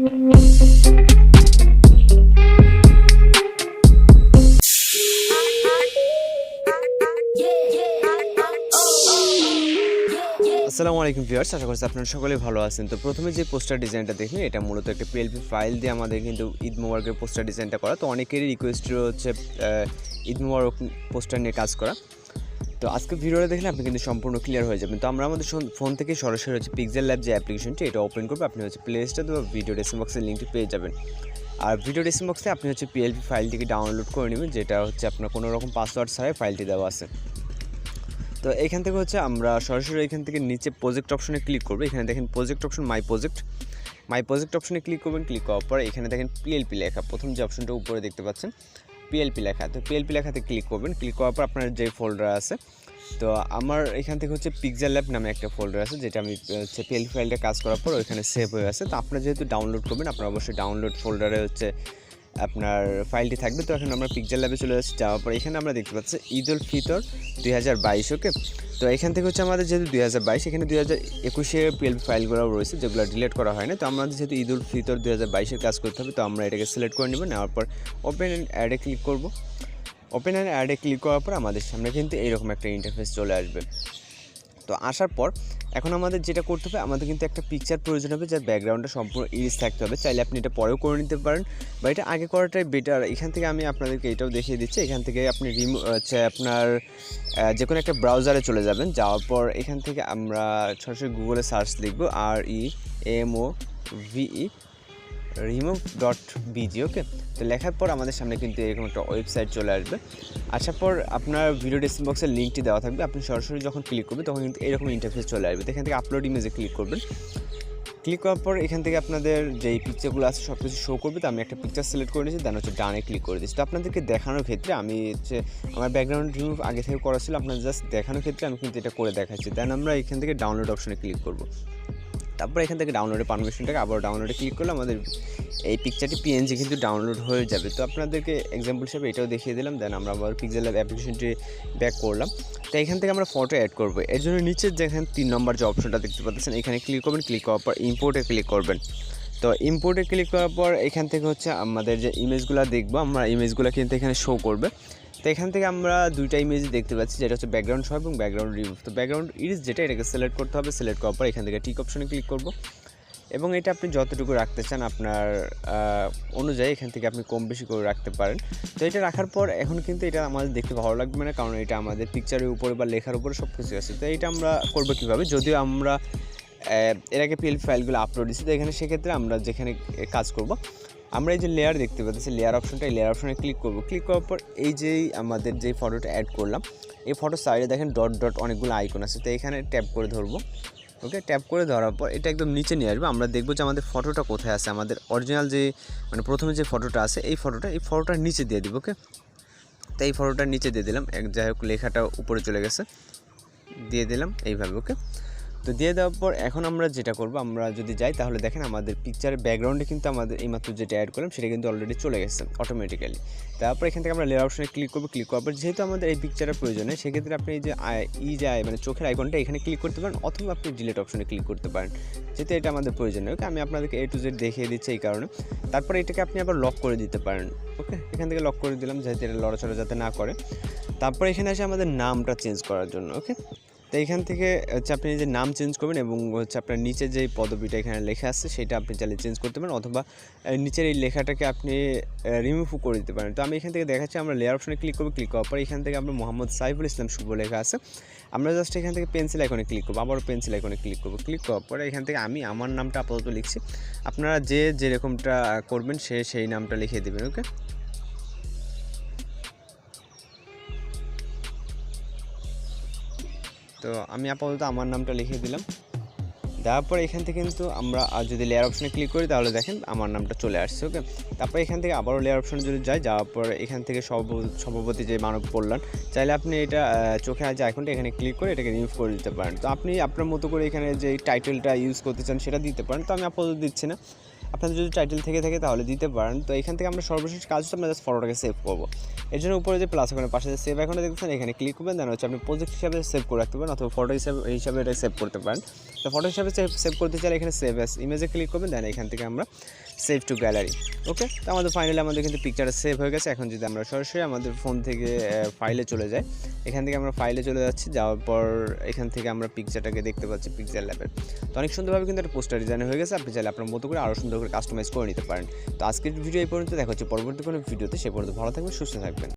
আসসালামু আলাইকুম ভিউয়ার্স, আশা করছি আপনারা সকলে ভালো আছেন। তো প্রথমে যে পোস্টার ডিজাইনটা দেখলেন, এটা মূলত একটা PLP ফাইল দিয়ে আমাদের কিন্তু ঈদ মোবারকের পোস্টার ডিজাইনটা করা। তো অনেকেরই রিকোয়েস্ট হচ্ছে ঈদ মোবারক পোস্টার নিয়ে কাজ করা। তো আজকে ভিডিওটা দেখলে আপনি কিন্তু সম্পূর্ণ ক্লিয়ার হয়ে যাবেন। তো আমরা আমাদের ফোন থেকে সরাসরি হচ্ছে Pixellab যে অ্যাপ্লিকেশনটি, এটা ওপেন করবে। আপনি হচ্ছে প্লে স্টোর বা ভিডিও ডেসক্রিপশন বক্সের লিঙ্কটি পেয়ে যাবেন। আর ভিডিও ডেসক্রিপশন বক্সে আপনি হচ্ছে PLP ফাইলটিকে ডাউনলোড করে নেবেন, যেটা হচ্ছে আপনার কোনো রকম পাসওয়ার্ড ছাড়াই ফাইলটি দেওয়া আছে। তো এখান থেকে হচ্ছে আমরা সরাসরি এখান থেকে নিচে প্রজেক্ট অপশনে ক্লিক করবো। এখানে দেখেন প্রজেক্ট অপশন, মাই প্রজেক্ট অপশনে ক্লিক করবেন। ক্লিক করার পর এখানে দেখেন PLP লেখা, প্রথম যে অপশনটা উপরে দেখতে পাচ্ছেন PLP লেখা। তো PLP লেখাতে ক্লিক করবেন। ক্লিক করার পর আপনার যে ফোল্ডার আছে, তো আমার এখান থেকে হচ্ছে Pixellab নামে একটা ফোল্ডার আছে, যেটা আমি হচ্ছে PLP ফাইলটা কাজ করার পর ওইখানে সেভ হয়ে আছে। তো আপনারা যেহেতু ডাউনলোড করবেন, আপনার অবশ্যই ডাউনলোড ফোল্ডারে হচ্ছে আপনার ফাইলটি থাকবে। তো এখন আমরা Pixellab চলে আসছি। যাওয়ার পর এখানে আমরা দেখতে পাচ্ছি ঈদ উল ফিতর 2022। ওকে, তো এখান থেকে হচ্ছে আমাদের যেহেতু 2022, এখানে 2021-এর PLP ফাইলগুলো রয়েছে যেগুলো ডিলিট করা হয় না। তো আমাদের যেহেতু ঈদ উল ফিতর 2022-এর কাজ করতে হবে, তো আমরা এটাকে সিলেক্ট করে নেব। নেওয়ার পর ওপেন অ্যান্ড অ্যাডে ক্লিক করব। ওপেন অ্যান্ড অ্যাডে ক্লিক করার পর আমাদের সামনে কিন্তু এইরকম একটা ইন্টারফেস চলে আসবে। তো আসার পর এখন আমাদের যেটা করতে হবে, আমাদের কিন্তু একটা পিকচার প্রয়োজন হবে যার ব্যাকগ্রাউন্ডটা সম্পূর্ণ ইরেজ থাকতে হবে। চাইলে আপনি এটা পরেও করে নিতে পারেন, বা এটা আগে করাটাই বেটার। এখান থেকে আমি আপনাদেরকে এটাও দেখিয়ে দিচ্ছি। এখান থেকে আপনি আপনার যে কোনো একটা ব্রাউজারে চলে যাবেন। যাওয়ার পর এখান থেকে আমরা সরাসরি গুগলে সার্চ লিখব REMOVE remove.bg। ওকে, তো লেখার পর আমাদের সামনে কিন্তু এরকম একটা ওয়েবসাইট চলে আসবে। আসার পর আপনার ভিডিও ডেসক্রিপশন বক্সের লিঙ্কটি দেওয়া থাকবে। আপনি সরাসরি যখন ক্লিক করবেন তখন কিন্তু এরকম ইন্টারফেস চলে আসবে। এখান থেকে আপলোড ইমেজে ক্লিক করবেন। ক্লিক করার পর এখান থেকে আপনাদের যেই পিকচারগুলো আছে সব কিছু শো করবে। তো আমি একটা পিকচার সিলেক্ট করে নিয়েছি, দেন হচ্ছে ডানে ক্লিক করে দিচ্ছি। তো আপনাদেরকে দেখানোর ক্ষেত্রে আমি হচ্ছে আমার ব্যাকগ্রাউন্ড রিমুভ আগে থেকে করা ছিল, আপনার জাস্ট দেখানোর ক্ষেত্রে আমি কিন্তু এটা করে দেখাচ্ছি। দেন আমরা এখান থেকে ডাউনলোড অপশনে ক্লিক করব। তারপর এখান থেকে ডাউনলোডের পারমিশনটাকে আবার ডাউনলোডে ক্লিক করলে আমাদের এই পিকচারটি PNG কিন্তু ডাউনলোড হয়ে যাবে। তো আপনাদেরকে এক্সাম্পল হিসেবে এটাও দেখিয়ে দিলাম। দেন আমরা আবার Pixellab অ্যাপ্লিকেশনটি ব্যাক করলাম। তো এখান থেকে আমরা ফটো অ্যাড করবো। এর জন্য নিচে দেখেন 3 নম্বর যে অপশনটা দেখতে পাচ্ছেন, এখানে ক্লিক করবেন। ক্লিক করার পর ইম্পোর্টে ক্লিক করবেন। তো ইম্পোর্টে ক্লিক করার পর এখান থেকে হচ্ছে আমাদের যে ইমেজগুলো দেখবো, আমরা ইমেজগুলো কিন্তু এখানে শো করবে। তো এখান থেকে আমরা দুইটা ইমেজ দেখতে পাচ্ছি, যেটা হচ্ছে ব্যাকগ্রাউন্ড সহ এবং ব্যাকগ্রাউন্ড রিমুভ। তো ব্যাকগ্রাউন্ড ইরেজ যেটা, এটাকে সিলেক্ট করতে হবে। সিলেক্ট করার পর এখান থেকে টিক অপশনে ক্লিক করব, এবং এটা আপনি যতটুকু রাখতে চান আপনার অনুযায়ী এখান থেকে আপনি কম বেশি করে রাখতে পারেন। তো এটা রাখার পর এখন কিন্তু এটা আমাদের দেখতে ভালো লাগবে না, কারণ এটা আমাদের পিকচারের উপরে বা লেখার উপরে সব কিছু আছে। তো এটা আমরা করবো কীভাবে, যদিও আমরা এর আগে PLP ফাইলগুলো আপলোড দিচ্ছি। তো এখানে সেক্ষেত্রে আমরা যেখানে কাজ করব, আমরা এই যে লেয়ার দেখতে পাচ্ছি, লেয়ার অপশনটা, এই লেয়ার অপশনে ক্লিক করব। ক্লিক করার পর এই যেই আমাদের যেই ফটোটা অ্যাড করলাম, এই ফটোর সাইডে দেখেন ডট ডট অনেকগুলো আইকন আছে। তো এখানে ট্যাপ করে ধরবো। ওকে, ট্যাপ করে ধরার পর এটা একদম নিচে নিয়ে আসবে। আমরা দেখবো যে আমাদের ফটোটা কোথায় আছে। আমাদের অরিজিনাল যে মানে প্রথমে যে ফটোটা আছে, এই ফটোটার নিচে দিয়ে দিব। ওকে, তো এই ফটোটার নিচে দিয়ে দিলাম। যাই হোক, লেখাটা উপরে চলে গেছে, দিয়ে দিলাম এইভাবে। ওকে, তো দিয়ে দেওয়ার পর এখন আমরা যেটা করব, আমরা যদি যাই তাহলে দেখেন আমাদের পিকচারের ব্যাকগ্রাউন্ডে কিন্তু আমাদের এইমাত্র যেটা অ্যাড করলাম সেটা কিন্তু অলরেডি চলে গেছে অটোমেটিক্যালি। তারপর এখান থেকে আমরা লেয়ার অপশনে ক্লিক করবো। ক্লিক করার পর যেহেতু আমাদের এই পিকচারের প্রয়োজন হয়, সেক্ষেত্রে আপনি এই যে মানে চোখের আইকনটা এখানে ক্লিক করতে পারেন, অথবা আপনি ডিলিট অপশনে ক্লিক করতে পারেন, যেহেতু এটা আমাদের প্রয়োজন হয়। ওকে, আমি আপনাদেরকে A to Z দেখিয়ে দিচ্ছি এই কারণে। তারপরে এটাকে আপনি আবার লক করে দিতে পারেন। ওকে, এখান থেকে লক করে দিলাম, যাতে এটা লড়াচড়া যাতে না করে। তারপর এখানে আসে আমাদের নামটা চেঞ্জ করার জন্য। ওকে, তো এইখান থেকে হচ্ছে আপনি যে নাম চেঞ্জ করবেন, এবং হচ্ছে আপনার নিচে যেই পদবিটা এখানে লেখা আছে সেটা আপনি চাইলে চেঞ্জ করতে পারেন, অথবা নিচের এই লেখাটাকে আপনি রিমুভও করে দিতে পারেন। তো আমি এখান থেকে দেখাচ্ছি, আমরা লেয়ার অপশনে ক্লিক করবো। ক্লিক করার পর এখান থেকে আমরা মোহাম্মদ সাইফুল ইসলাম শুভ লেখা আছে, আমরা জাস্ট এখান থেকে পেন্সিল আইকনে ক্লিক করবো। আবারও পেন্সিল আইকনে ক্লিক করবো। ক্লিক করার পরে এখান থেকে আমি আমার নামটা আপাতত লিখছি, আপনারা যে যেরকমটা করবেন সেই নামটা লিখে দেবেন। ওকে, তো আমি আপাতত আমার নামটা লিখে দিলাম। দেওয়ার পরে এখান থেকে কিন্তু আমরা যদি লেয়ার অপশনে ক্লিক করি তাহলে দেখেন আমার নামটা চলে আসছে। ওকে, তারপরে এখান থেকে আবারও লেয়ার অপশনে যদি যাওয়ার পরে এখান থেকে সভাপতি যে মানব কল্যাণ, চাইলে আপনি এটা চোখে যে আইকনটা এখানে ক্লিক করে এটাকে রিমুভ করে দিতে পারেন। তো আপনি আপনার মতো করে এখানে যে টাইটেলটা ইউজ করতে চান সেটা দিতে পারেন। তো আমি আপাতত দিচ্ছি না, আপনাদের যদি টাইটেল থেকে থাকে তাহলে দিতে পারেন। তো এখান থেকে আমরা সর্বশেষ কাজ হচ্ছে আমরা জাস্ট ফটোটাকে সেভ করবো। এর জন্য উপরে যে প্লাস আইকনের পাশে সেভ আইকনটা দেখছেন, এখানে ক্লিক করবেন, দেন হচ্ছে আপনি প্রজেক্ট হিসাবে সেভ করে রাখতে পারেন অথবা ফটো হিসাবে এটা সেভ করতে পারেন। তো ফটো হিসাবে সেভ করতে চাইলে এখানে সেভ অ্যাজ ইমেজে ক্লিক করবেন, দেন এখান থেকে আমরা সেভ টু গ্যালারি। ওকে, তো আমাদের ফাইনালি আমাদের কিন্তু পিকচারটা সেভ হয়ে গেছে। এখন যদি আমরা সরাসরি আমাদের ফোন থেকে ফাইলে চলে যাই, এখান থেকে আমরা ফাইলে চলে যাচ্ছি, যাওয়ার পর এখান থেকে আমরা পিকচারটাকে দেখতে পাচ্ছি পিক্সেলল্যাবের। তো অনেক সুন্দরভাবে কিন্তু একটা পোস্টার ডিজাইন হয়ে গেছে। আপনি চাইলে আপনার মতো করে আরও সুন্দর করে কাস্টমাইজ করে নিতে পারেন। তো আজকের ভিডিও এই পর্যন্ত, দেখা হচ্ছে পরবর্তী কোনো ভিডিওতে। সে পর্যন্ত ভালো থাকবেন, সুস্থ থাকবেন।